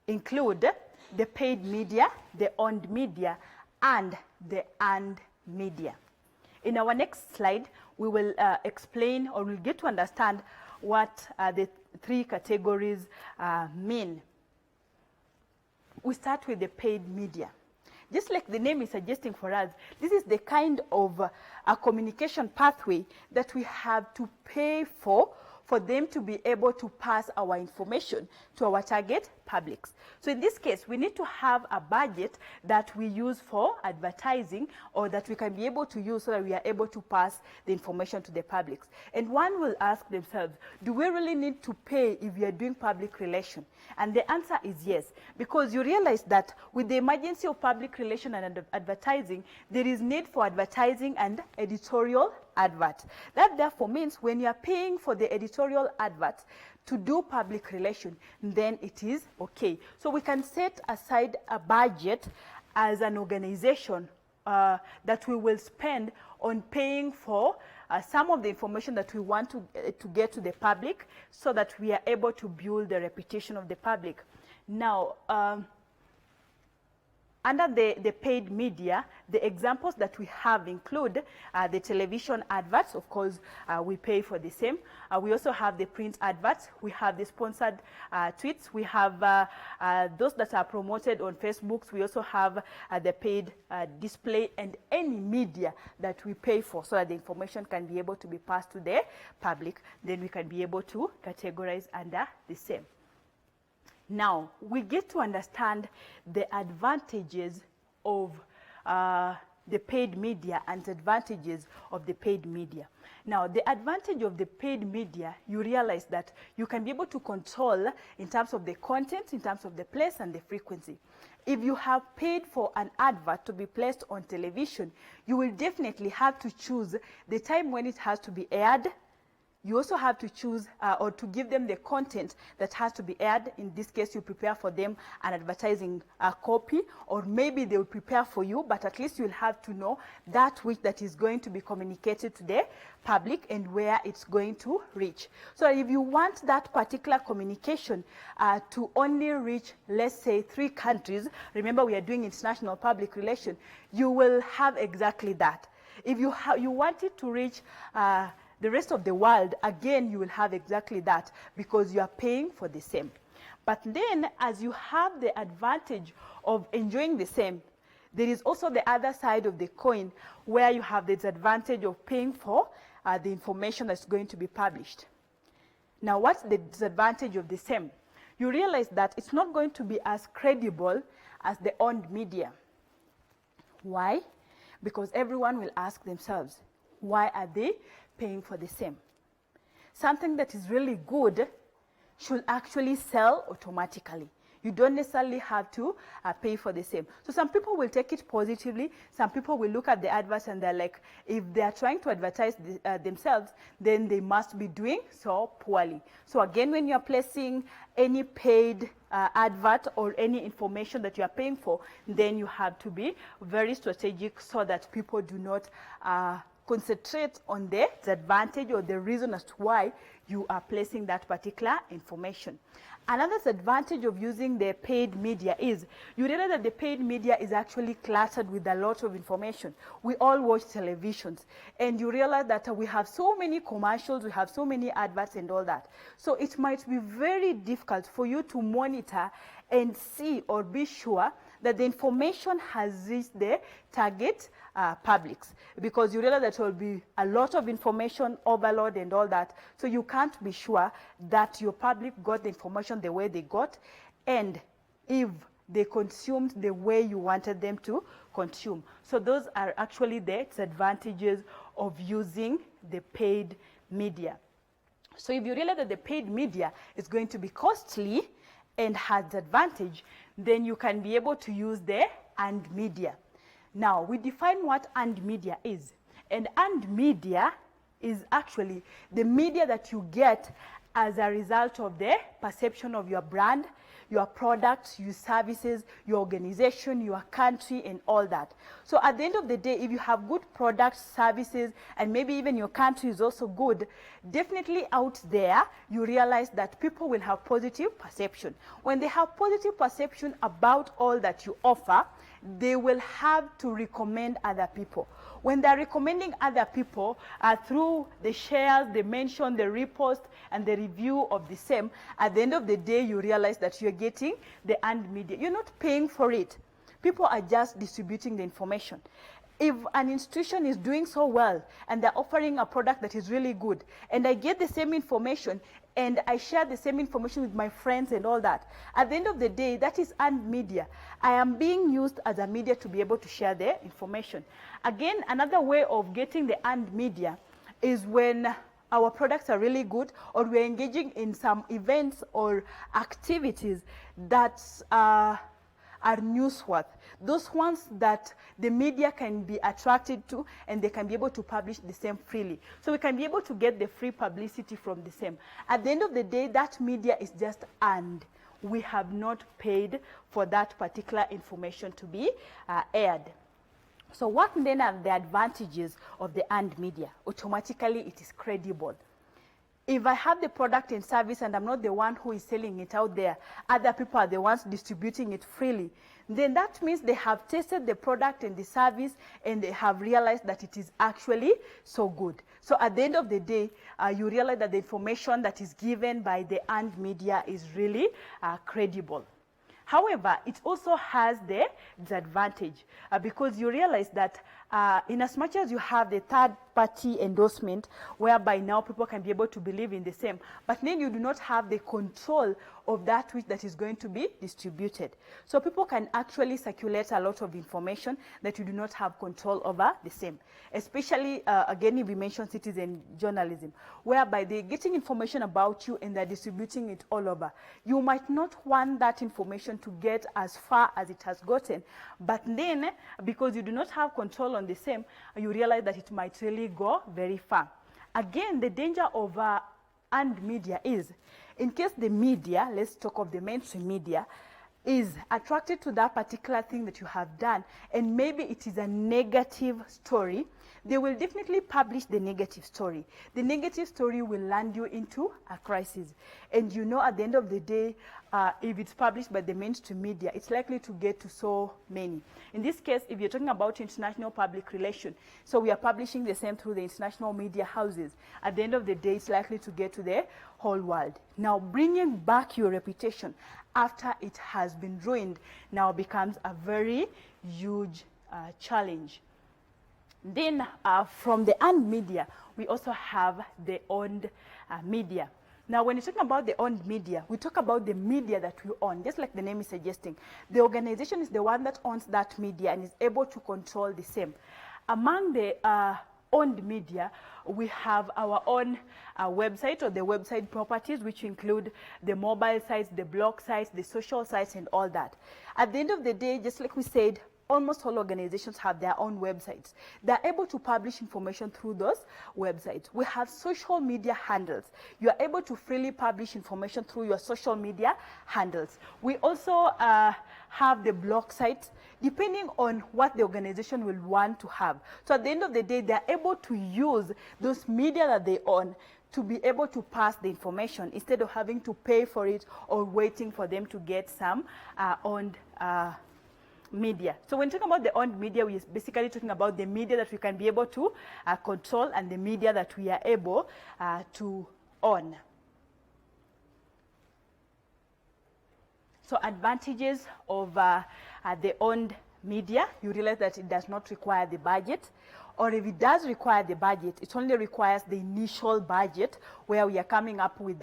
include the paid media, the owned media, and the earned media. In our next slide, we will explain, or we'll get to understand what the 3 categories mean. We start with the paid media. Just like the name is suggesting for us, this is the kind of a communication pathway that we have to pay for them to be able to pass our information to our target publics. So in this case, we need to have a budget that we use for advertising, or that we can be able to use so that we are able to pass the information to the publics. And one will ask themselves, do we really need to pay if we are doing public relation? And the answer is yes, because you realize that with the emergency of public relation and advertising, there is need for advertising and editorial advert. That therefore means when you are paying for the editorial advert to do public relation, then it is okay. So we can set aside a budget as an organization that we will spend on paying for some of the information that we want to get to the public, so that we are able to build the reputation of the public. Now, Under the paid media, the examples that we have include the television adverts. Of course, we pay for the same. We also have the print adverts. We have the sponsored tweets. We have those that are promoted on Facebook. We also have the paid display and any media that we pay for so that the information can be able to be passed to the public. Then we can be able to categorize under the same. Now, we get to understand the advantages of the paid media and the advantages of the paid media. Now, the advantage of the paid media, you realize that you can be able to control in terms of the content, in terms of the place and the frequency. If you have paid for an advert to be placed on television, you will definitely have to choose the time when it has to be aired. You also have to choose or to give them the content that has to be aired. In this case, you prepare for them an advertising copy, or maybe they will prepare for you, but at least you'll have to know that which that is going to be communicated to the public and where it's going to reach. So if you want that particular communication to only reach, let's say, 3 countries, remember we are doing international public relations, you will have exactly that. If you want it to reach the rest of the world, again, you will have exactly that because you are paying for the same. But then, as you have the advantage of enjoying the same, there is also the other side of the coin where you have the disadvantage of paying for the information that's going to be published. Now, what's the disadvantage of the same? You realize that it's not going to be as credible as the owned media. Why? Because everyone will ask themselves, why are they paying for the same? Something that is really good should actually sell automatically. You don't necessarily have to pay for the same. So some people will take it positively. Some people will look at the adverts and they're like, if they are trying to advertise themselves, then they must be doing so poorly. So again, when you're placing any paid advert or any information that you are paying for, then you have to be very strategic so that people do not concentrate on the disadvantage or the reason as to why you are placing that particular information. Another disadvantage of using the paid media is you realize that the paid media is actually cluttered with a lot of information. We all watch televisions, and you realize that we have so many commercials, we have so many adverts and all that. So it might be very difficult for you to monitor and see or be sure that the information has reached the target publics, because you realize that there will be a lot of information overload and all that, so you can't be sure that your public got the information the way they got and if they consumed the way you wanted them to consume. So those are actually the disadvantages of using the paid media. So if you realize that the paid media is going to be costly and has the advantage, then you can be able to use the earned media. Now, we define what earned media is. And earned media is actually the media that you get as a result of the perception of your brand, your products, your services, your organization, your country, and all that. So at the end of the day, if you have good products, services, and maybe even your country is also good, definitely out there, you realize that people will have positive perception. When they have positive perception about all that you offer, they will have to recommend other people. When they're recommending other people through the shares, the mention, the repost, and the review of the same, at the end of the day, you realize that you're getting the earned media. You're not paying for it. People are just distributing the information. If an institution is doing so well and they're offering a product that is really good, and I get the same information and I share the same information with my friends and all that, at the end of the day, that is earned media. I am being used as a media to be able to share the information. Again, another way of getting the earned media is when our products are really good, or we're engaging in some events or activities that are newsworthy. Those ones that the media can be attracted to and they can be able to publish the same freely. So we can be able to get the free publicity from the same. At the end of the day, that media is just earned. We have not paid for that particular information to be aired. So what then are the advantages of the earned media? Automatically, it is credible. if I have the product and service and I'm not the one who is selling it out there, other people are the ones distributing it freely, then that means they have tasted the product and the service and they have realized that it is actually so good. So at the end of the day, you realize that the information that is given by the earned media is really credible. However, it also has the disadvantage because you realize that in as much as you have the third-party endorsement, whereby now people can be able to believe in the same, but then you do not have the control of that which that is going to be distributed. So people can actually circulate a lot of information that you do not have control over the same. Especially, again, if we mention citizen journalism, whereby they're getting information about you and they're distributing it all over. You might not want that information to get as far as it has gotten, but then, because you do not have control on the same, you realize that it might really go very far. Again, the danger of earned media is, in case the media, let's talk of the mainstream media, is attracted to that particular thing that you have done, and maybe it is a negative story, they will definitely publish the negative story. The negative story will land you into a crisis. And you know, at the end of the day, if it's published by the mainstream media, it's likely to get to so many. In this case, if you're talking about international public relations, so we are publishing the same through the international media houses. At the end of the day, it's likely to get to the whole world. Now, bringing back your reputation after it has been ruined now becomes a very huge challenge. Then from the earned media, we also have the owned media. Now, when you're talking about the owned media, we talk about the media that we own, just like the name is suggesting. The organization is the one that owns that media and is able to control the same. Among the owned media, we have our own website or the website properties, which include the mobile sites, the blog sites, the social sites, and all that. At the end of the day, just like we said, almost all organizations have their own websites. They're able to publish information through those websites. We have social media handles. You are able to freely publish information through your social media handles. We also have the blog sites, depending on what the organization will want to have. So at the end of the day, they're able to use those media that they own to be able to pass the information instead of having to pay for it or waiting for them to get some owned media. So when talking about the owned media, we are basically talking about the media that we can be able to control and the media that we are able to own. So advantages of the owned media, you realize that it does not require the budget, or if it does require the budget, it only requires the initial budget where we are coming up with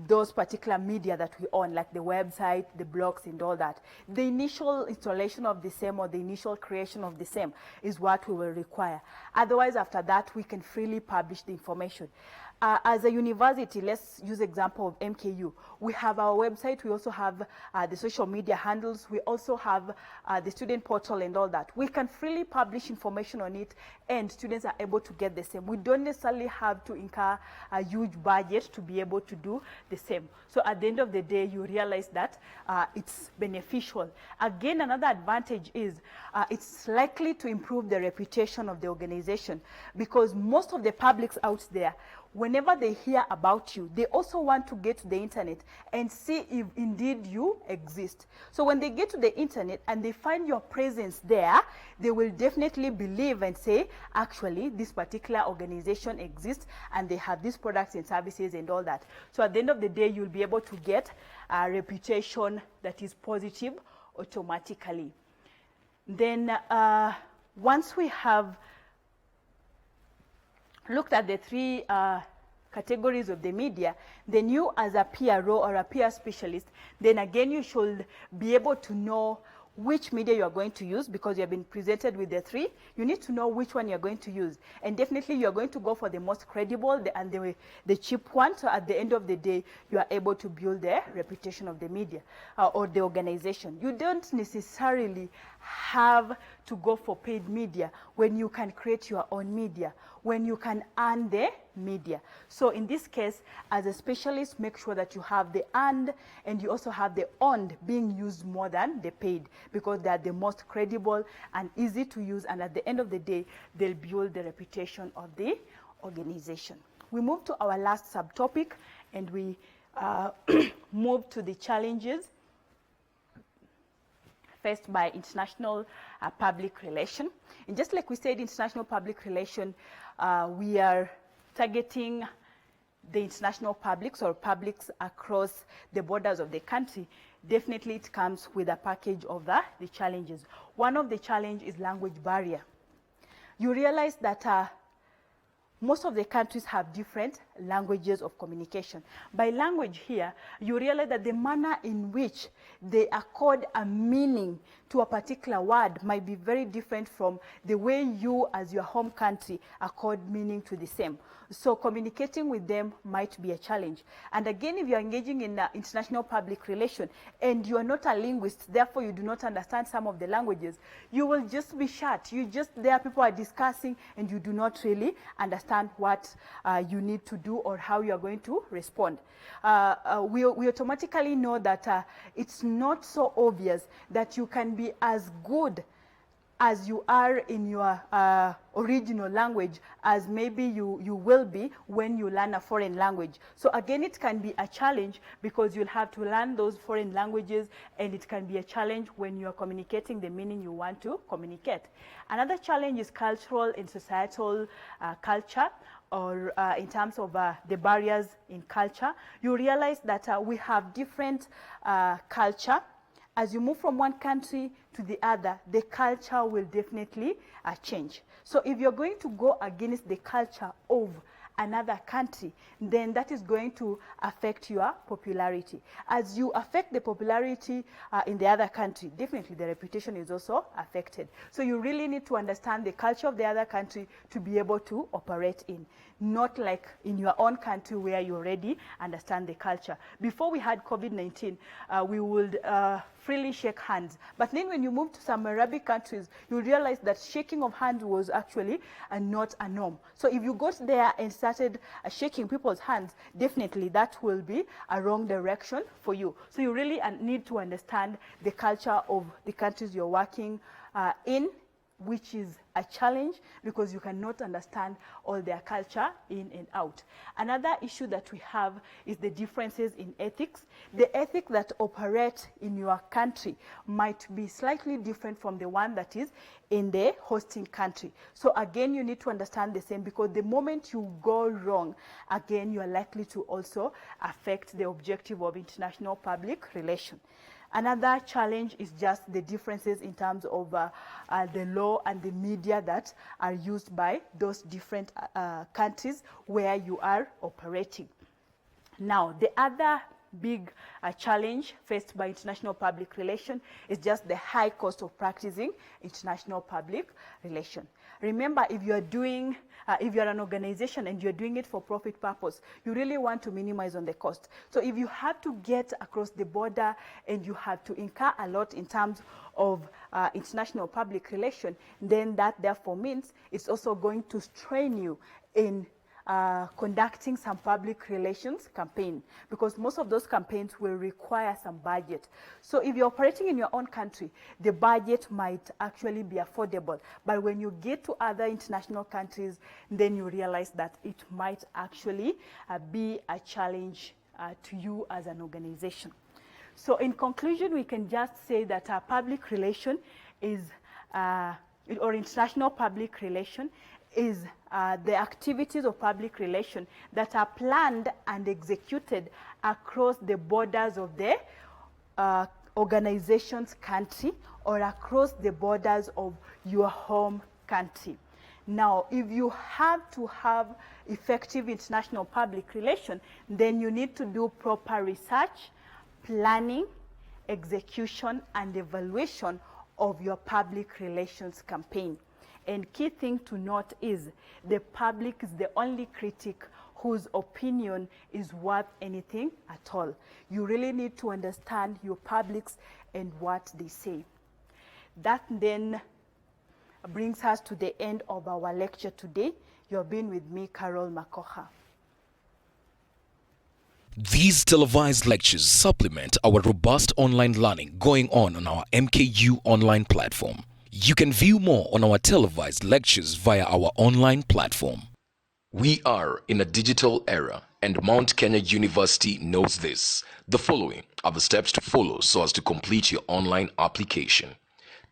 those particular media that we own, like the website, the blogs, and all that. The initial installation of the same or the initial creation of the same is what we will require. Otherwise, after that, we can freely publish the information. As a university, let's use example of MKU. We have our website. We also have the social media handles. We also have the student portal and all that. We can freely publish information on it, and students are able to get the same. We don't necessarily have to incur a huge budget to be able to do the same. So at the end of the day, you realize that it's beneficial. Again, another advantage is it's likely to improve the reputation of the organization, because most of the publics out there, whenever they hear about you, they also want to get to the internet and see if indeed you exist. So when they get to the internet and they find your presence there, they will definitely believe and say, actually, this particular organization exists and they have these products and services and all that. So at the end of the day, you'll be able to get a reputation that is positive automatically. Then once we have looked at the three categories of the media, then you as a PRO or a PR specialist, then again you should be able to know which media you are going to use, because you have been presented with the three. You need to know which one you're going to use. And definitely you're going to go for the most credible and the cheap one. So at the end of the day, you are able to build the reputation of the media or the organization. You don't necessarily have to go for paid media when you can create your own media, when you can earn the media. So in this case, as a specialist, make sure that you have the earned and you also have the owned being used more than the paid, because they are the most credible and easy to use, and at the end of the day, they'll build the reputation of the organization. We move to our last subtopic, and we move to the challenges faced by international public relation. And just like we said, international public relation, we are targeting the international publics or publics across the borders of the country. Definitely it comes with a package of the challenges. One of the challenges is language barrier. You realize that most of the countries have different languages of communication. By language here, you realize that the manner in which they accord a meaning to a particular word might be very different from the way you, as your home country, accord meaning to the same. So communicating with them might be a challenge. And again, if you're engaging in international public relation and you are not a linguist, therefore you do not understand some of the languages, you will just be shut. There people are discussing and you do not really understand what you need to do or how you are going to respond. We automatically know that it's not so obvious that you can be as good as you are in your original language as maybe you will be when you learn a foreign language. So again, it can be a challenge because you'll have to learn those foreign languages, and it can be a challenge when you're communicating the meaning you want to communicate. Another challenge is cultural and societal culture, or in terms of the barriers in culture. You realize that we have different culture. As you move from one country to the other, the culture will definitely change. So if you're going to go against the culture of another country, then that is going to affect your popularity. As you affect the popularity in the other country, definitely the reputation is also affected. So you really need to understand the culture of the other country to be able to operate in. Not like in your own country where you already understand the culture. Before we had COVID-19, we would freely shake hands. But then when you move to some Arabic countries, you realize that shaking of hands was actually not a norm. So if you got there and started shaking people's hands, definitely that will be a wrong direction for you. So you really need to understand the culture of the countries you're working in, which is a challenge because you cannot understand all their culture in and out. Another issue that we have is the differences in ethics. The ethic that operate in your country might be slightly different from the one that is in the hosting country. So again, you need to understand the same, because the moment you go wrong, again, you are likely to also affect the objective of international public relation. Another challenge is just the differences in terms of the law and the media that are used by those different countries where you are operating. Now, the other big challenge faced by international public relation is just the high cost of practicing international public relation. Remember, if you're an organization and you're doing it for profit purpose, you really want to minimize on the cost. So if you have to get across the border and you have to incur a lot in terms of international public relation, then that therefore means it's also going to strain you in conducting some public relations campaign, because most of those campaigns will require some budget. So if you're operating in your own country, the budget might actually be affordable. But when you get to other international countries, then you realize that it might actually be a challenge to you as an organization. So in conclusion, we can just say that public relation is, or international public relation is the activities of public relation that are planned and executed across the borders of the organization's country or across the borders of your home country. Now, if you have to have effective international public relation, then you need to do proper research, planning, execution, and evaluation of your public relations campaign. And key thing to note is the public is the only critic whose opinion is worth anything at all. You really need to understand your publics and what they say. That then brings us to the end of our lecture today. You've been with me, Carol Makoha. These televised lectures supplement our robust online learning going on our MKU online platform. You can view more on our televised lectures via our online platform. We are in a digital era, and Mount Kenya University knows this. The following are the steps to follow so as to complete your online application.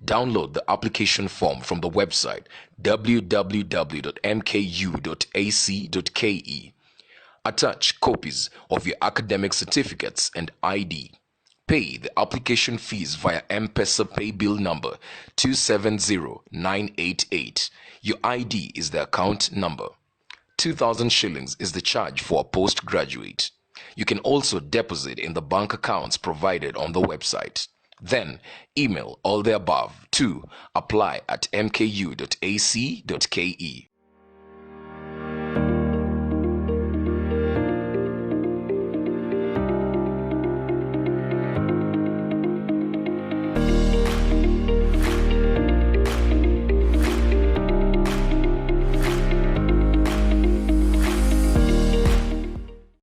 Download the application form from the website www.mku.ac.ke. Attach copies of your academic certificates and ID. Pay the application fees via M-Pesa pay bill number 270988. Your ID is the account number. 2,000 shillings is the charge for a postgraduate. You can also deposit in the bank accounts provided on the website. Then email all the above to apply@mku.ac.ke.